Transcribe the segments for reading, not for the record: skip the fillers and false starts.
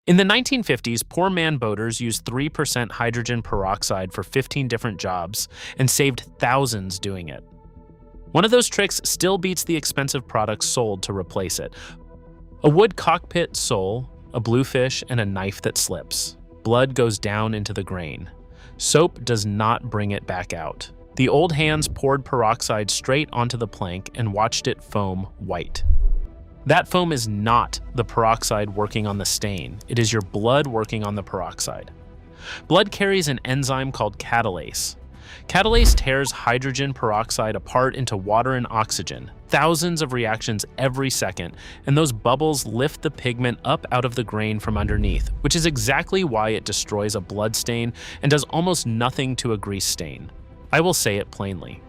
In the 1950s, poor man boaters used 3% hydrogen peroxide for 15 different jobs and saved thousands doing it. One of those tricks still beats the expensive products sold to replace it. A wood cockpit sole, a bluefish, and a knife that slips. Blood goes down into the grain. Soap does not bring it back out. The old hands poured peroxide straight onto the plank and watched it foam white. That foam is not the peroxide working on the stain. It is your blood working on the peroxide. Blood carries an enzyme called catalase. Catalase tears hydrogen peroxide apart into water and oxygen, thousands of reactions every second, and those bubbles lift the pigment up out of the grain from underneath, which is exactly why it destroys a blood stain and does almost nothing to a grease stain. I will say it plainly.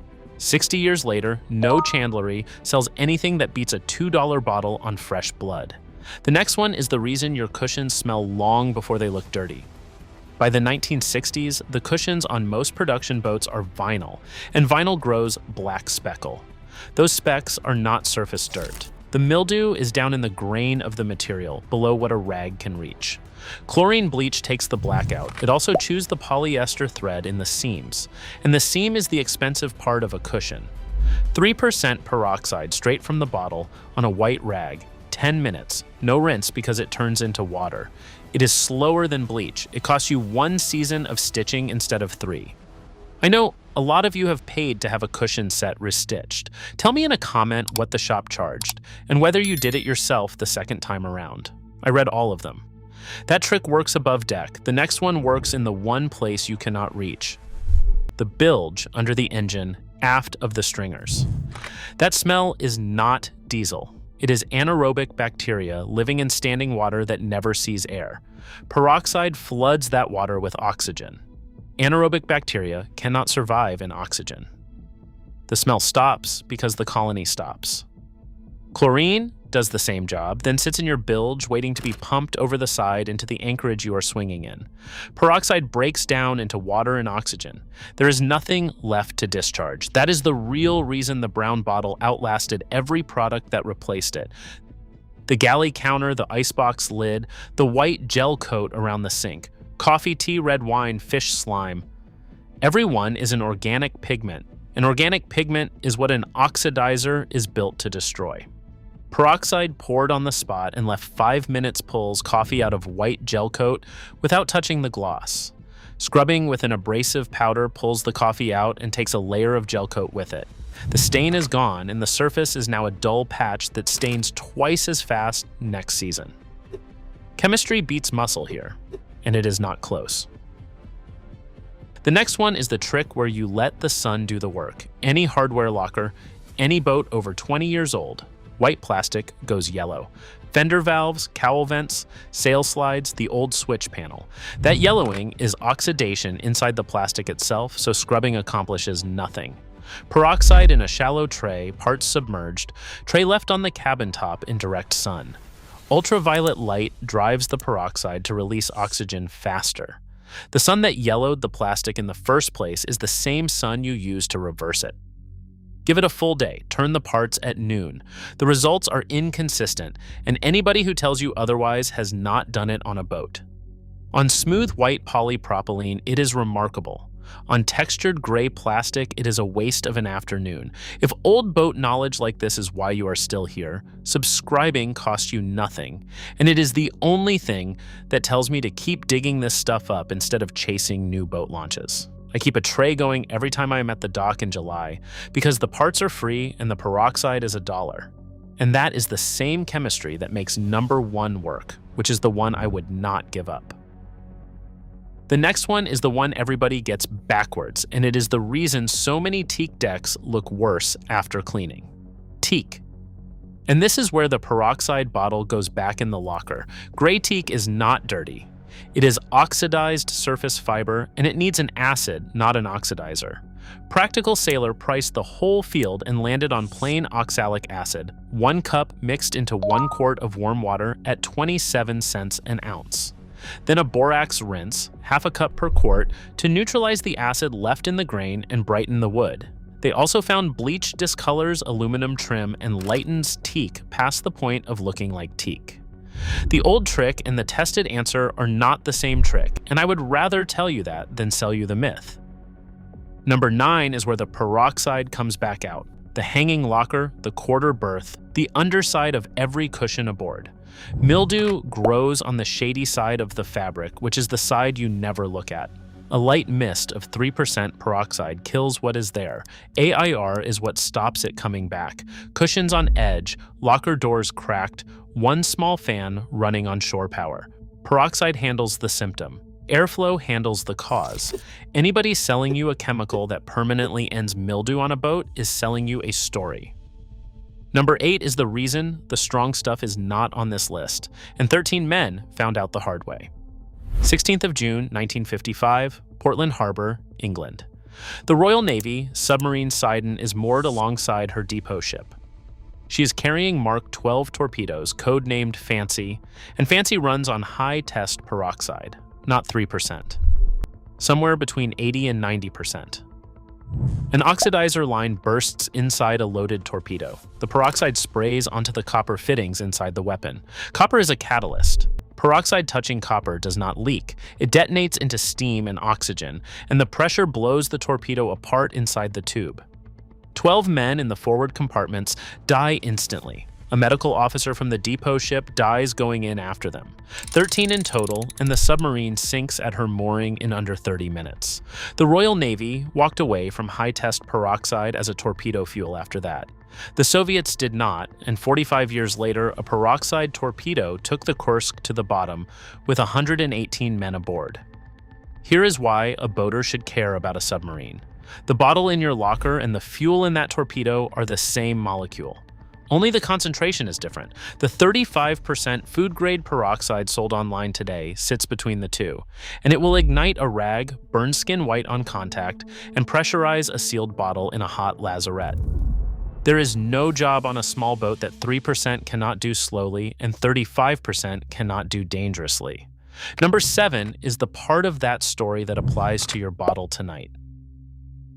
60 years later, no chandlery sells anything that beats a $2 bottle on fresh blood. The next one is the reason your cushions smell long before they look dirty. By the 1960s, the cushions on most production boats are vinyl, and vinyl grows black speckle. Those specks are not surface dirt. The mildew is down in the grain of the material, below what a rag can reach. Chlorine bleach takes the black out. It also chews the polyester thread in the seams, and the seam is the expensive part of a cushion. 3% peroxide straight from the bottle on a white rag, 10 minutes, no rinse because it turns into water. It is slower than bleach. It costs you 1 season of stitching instead of 3. I know a lot of you have paid to have a cushion set restitched. Tell me in a comment what the shop charged, and whether you did it yourself the second time around. I read all of them. That trick works above deck. The next one works in the one place you cannot reach. The bilge under the engine, aft of the stringers. That smell is not diesel. It is anaerobic bacteria living in standing water that never sees air. Peroxide floods that water with oxygen. Anaerobic bacteria cannot survive in oxygen. The smell stops because the colony stops. Chlorine does the same job, then sits in your bilge waiting to be pumped over the side into the anchorage you are swinging in. Peroxide breaks down into water and oxygen. There is nothing left to discharge. That is the real reason the brown bottle outlasted every product that replaced it. The galley counter, the icebox lid, the white gel coat around the sink, coffee, tea, red wine, fish slime. Every one is an organic pigment. An organic pigment is what an oxidizer is built to destroy. Peroxide poured on the spot and left 5 minutes pulls coffee out of white gel coat without touching the gloss. Scrubbing with an abrasive powder pulls the coffee out and takes a layer of gel coat with it. The stain is gone and the surface is now a dull patch that stains twice as fast next season. Chemistry beats muscle here, and it is not close. The next one is the trick where you let the sun do the work. Any hardware locker, any boat over 20 years old, white plastic goes yellow. Fender valves, cowl vents, sail slides, the old switch panel. That yellowing is oxidation inside the plastic itself, so scrubbing accomplishes nothing. Peroxide in a shallow tray, parts submerged, tray left on the cabin top in direct sun. Ultraviolet light drives the peroxide to release oxygen faster. The sun that yellowed the plastic in the first place is the same sun you use to reverse it. Give it a full day, turn the parts at noon. The results are inconsistent, and anybody who tells you otherwise has not done it on a boat. On smooth white polypropylene, it is remarkable. On textured gray plastic, it is a waste of an afternoon. If old boat knowledge like this is why you are still here, subscribing costs you nothing, and it is the only thing that tells me to keep digging this stuff up instead of chasing new boat launches. I keep a tray going every time I am at the dock in July because the parts are free and the peroxide is $1. And that is the same chemistry that makes number 1 work, which is the one I would not give up. The next one is the one everybody gets backwards, and it is the reason so many teak decks look worse after cleaning. Teak. And this is where the peroxide bottle goes back in the locker. Gray teak is not dirty. It is oxidized surface fiber, and it needs an acid, not an oxidizer. Practical Sailor priced the whole field and landed on plain oxalic acid, 1 cup mixed into 1 quart of warm water at 27 cents an ounce. Then a borax rinse, half a cup per quart, to neutralize the acid left in the grain and brighten the wood. They also found bleach discolors aluminum trim and lightens teak past the point of looking like teak. The old trick and the tested answer are not the same trick, and I would rather tell you that than sell you the myth. Number 9 is where the peroxide comes back out. The hanging locker, the quarter berth, the underside of every cushion aboard. Mildew grows on the shady side of the fabric, which is the side you never look at. A light mist of 3% peroxide kills what is there. AIR is what stops it coming back. Cushions on edge, locker doors cracked, one small fan running on shore power. Peroxide handles the symptom. Airflow handles the cause. Anybody selling you a chemical that permanently ends mildew on a boat is selling you a story. Number 8 is the reason the strong stuff is not on this list, and 13 men found out the hard way. 16th of June, 1955, Portland Harbor, England. The Royal Navy submarine Sidon is moored alongside her depot ship. She is carrying Mark 12 torpedoes, codenamed Fancy, and Fancy runs on high-test peroxide, not 3%. Somewhere between 80 and 90%. An oxidizer line bursts inside a loaded torpedo. The peroxide sprays onto the copper fittings inside the weapon. Copper is a catalyst. Peroxide touching copper does not leak. It detonates into steam and oxygen, and the pressure blows the torpedo apart inside the tube. 12 men in the forward compartments die instantly. A medical officer from the depot ship dies going in after them. 13 in total, and the submarine sinks at her mooring in under 30 minutes. The Royal Navy walked away from high-test peroxide as a torpedo fuel after that. The Soviets did not, and 45 years later, a peroxide torpedo took the Kursk to the bottom with 118 men aboard. Here is why a boater should care about a submarine. The bottle in your locker and the fuel in that torpedo are the same molecule. Only the concentration is different. The 35% food-grade peroxide sold online today sits between the two, and it will ignite a rag, burn skin white on contact, and pressurize a sealed bottle in a hot lazarette. There is no job on a small boat that 3% cannot do slowly and 35% cannot do dangerously. Number 7 is the part of that story that applies to your bottle tonight.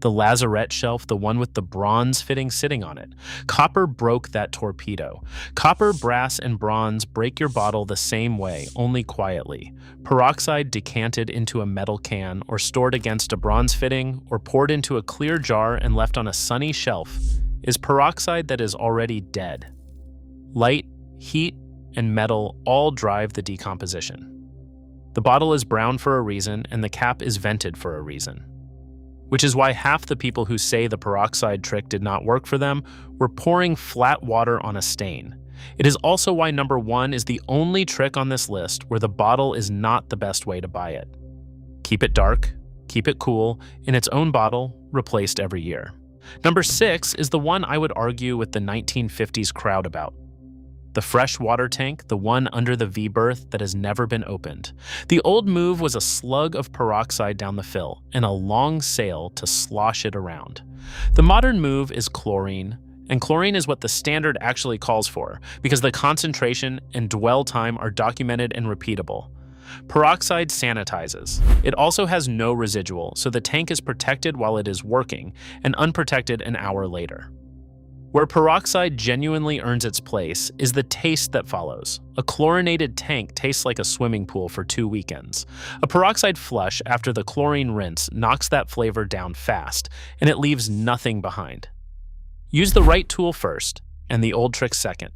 The lazarette shelf, the one with the bronze fitting sitting on it. Copper broke that torpedo. Copper, brass, and bronze break your bottle the same way, only quietly. Peroxide decanted into a metal can, or stored against a bronze fitting, or poured into a clear jar and left on a sunny shelf, is peroxide that is already dead. Light, heat, and metal all drive the decomposition. The bottle is brown for a reason, and the cap is vented for a reason. Which is why half the people who say the peroxide trick did not work for them were pouring flat water on a stain. It is also why number 1 is the only trick on this list where the bottle is not the best way to buy it. Keep it dark, keep it cool, in its own bottle, replaced every year. Number 6 is the one I would argue with the 1950s crowd about. The fresh water tank, the one under the V-berth that has never been opened. The old move was a slug of peroxide down the fill and a long sail to slosh it around. The modern move is chlorine, and chlorine is what the standard actually calls for because the concentration and dwell time are documented and repeatable. Peroxide sanitizes. It also has no residual, so the tank is protected while it is working and unprotected an hour later. Where peroxide genuinely earns its place is the taste that follows. A chlorinated tank tastes like a swimming pool for 2 weekends. A peroxide flush after the chlorine rinse knocks that flavor down fast, and it leaves nothing behind. Use the right tool first, and the old trick second.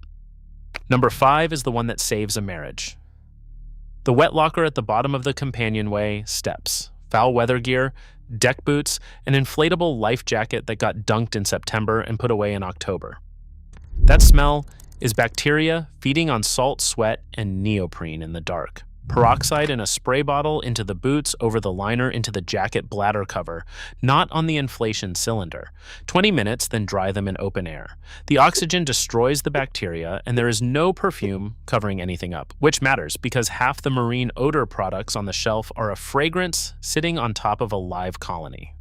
Number 5 is the one that saves a marriage. The wet locker at the bottom of the companionway, steps, foul weather gear, deck boots, an inflatable life jacket that got dunked in September and put away in October. That smell is bacteria feeding on salt, sweat, and neoprene in the dark. Peroxide in a spray bottle into the boots, over the liner, into the jacket bladder cover, not on the inflation cylinder. 20 minutes, then dry them in open air. The oxygen destroys the bacteria, and there is no perfume covering anything up, which matters because half the marine odor products on the shelf are a fragrance sitting on top of a live colony.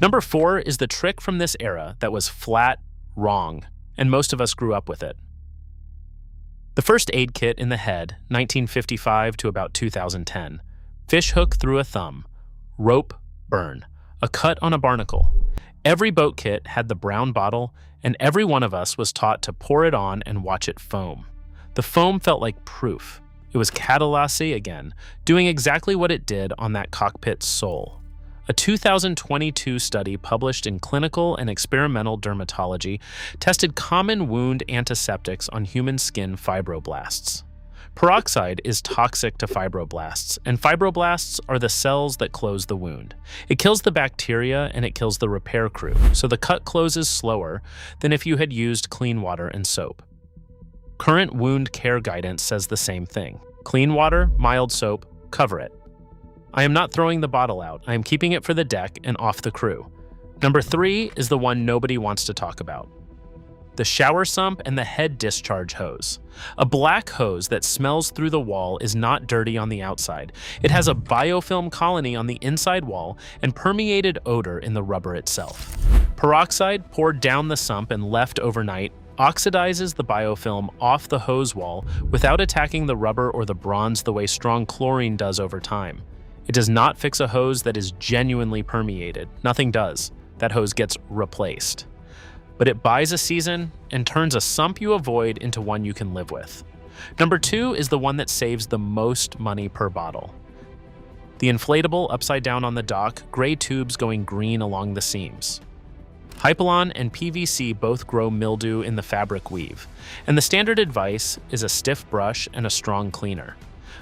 Number 4 is the trick from this era that was flat wrong, and most of us grew up with it. The first aid kit in the head, 1955 to about 2010. Fish hook through a thumb. Rope, burn. A cut on a barnacle. Every boat kit had the brown bottle, and every one of us was taught to pour it on and watch it foam. The foam felt like proof. It was catalase again, doing exactly what it did on that cockpit's soul. A 2022 study published in Clinical and Experimental Dermatology tested common wound antiseptics on human skin fibroblasts. Peroxide is toxic to fibroblasts, and fibroblasts are the cells that close the wound. It kills the bacteria and it kills the repair crew, so the cut closes slower than if you had used clean water and soap. Current wound care guidance says the same thing. Clean water, mild soap, cover it. I am not throwing the bottle out. I am keeping it for the deck and off the crew. Number 3 is the one nobody wants to talk about. The shower sump and the head discharge hose. A black hose that smells through the wall is not dirty on the outside. It has a biofilm colony on the inside wall and permeated odor in the rubber itself. Peroxide poured down the sump and left overnight oxidizes the biofilm off the hose wall without attacking the rubber or the bronze the way strong chlorine does over time. It does not fix a hose that is genuinely permeated. Nothing does. That hose gets replaced. But it buys a season and turns a sump you avoid into one you can live with. Number 2 is the one that saves the most money per bottle. The inflatable upside down on the dock, gray tubes going green along the seams. Hypalon and PVC both grow mildew in the fabric weave, and the standard advice is a stiff brush and a strong cleaner.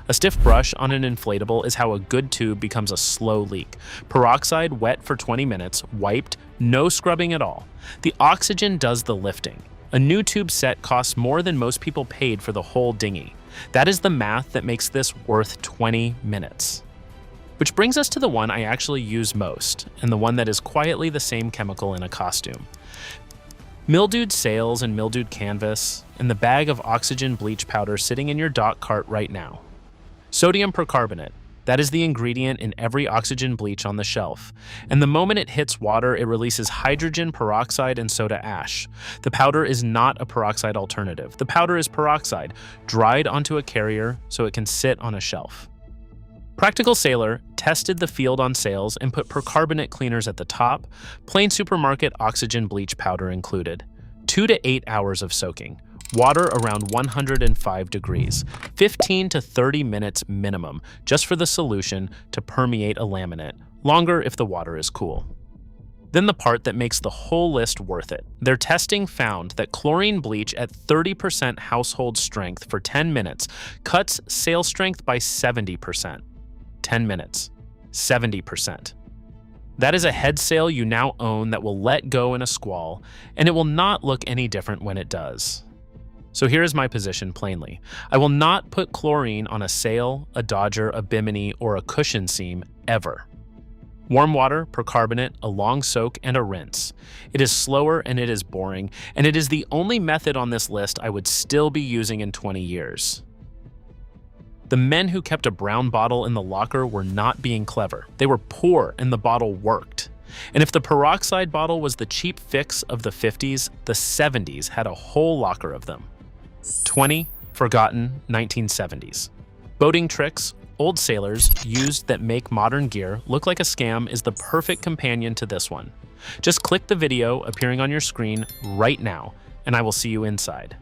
A stiff brush on an inflatable is how a good tube becomes a slow leak. Peroxide wet for 20 minutes, wiped, no scrubbing at all. The oxygen does the lifting. A new tube set costs more than most people paid for the whole dinghy. That is the math that makes this worth 20 minutes. Which brings us to the one I actually use most, and the one that is quietly the same chemical in a costume. Mildewed sails and mildewed canvas, and the bag of oxygen bleach powder sitting in your dock cart right now. Sodium percarbonate. That is the ingredient in every oxygen bleach on the shelf. And the moment it hits water, it releases hydrogen peroxide and soda ash. The powder is not a peroxide alternative. The powder is peroxide, dried onto a carrier so it can sit on a shelf. Practical Sailor tested the field on sails and put percarbonate cleaners at the top, plain supermarket oxygen bleach powder included. 2 to 8 hours of soaking. Water around 105 degrees, 15 to 30 minutes minimum, just for the solution to permeate a laminate, longer if the water is cool. Then the part that makes the whole list worth it. Their testing found that chlorine bleach at 30% household strength for 10 minutes cuts sail strength by 70%. 10 minutes, 70%. That is a head sail you now own that will let go in a squall, and it will not look any different when it does. So here is my position plainly. I will not put chlorine on a sail, a dodger, a bimini, or a cushion seam ever. Warm water, percarbonate, a long soak, and a rinse. It is slower and it is boring, and it is the only method on this list I would still be using in 20 years. The men who kept a brown bottle in the locker were not being clever. They were poor and the bottle worked. And if the peroxide bottle was the cheap fix of the 50s, the 70s had a whole locker of them. 20 forgotten 1970s. Boating tricks old sailors used that make modern gear look like a scam is the perfect companion to this one. Just click the video appearing on your screen right now, and I will see you inside.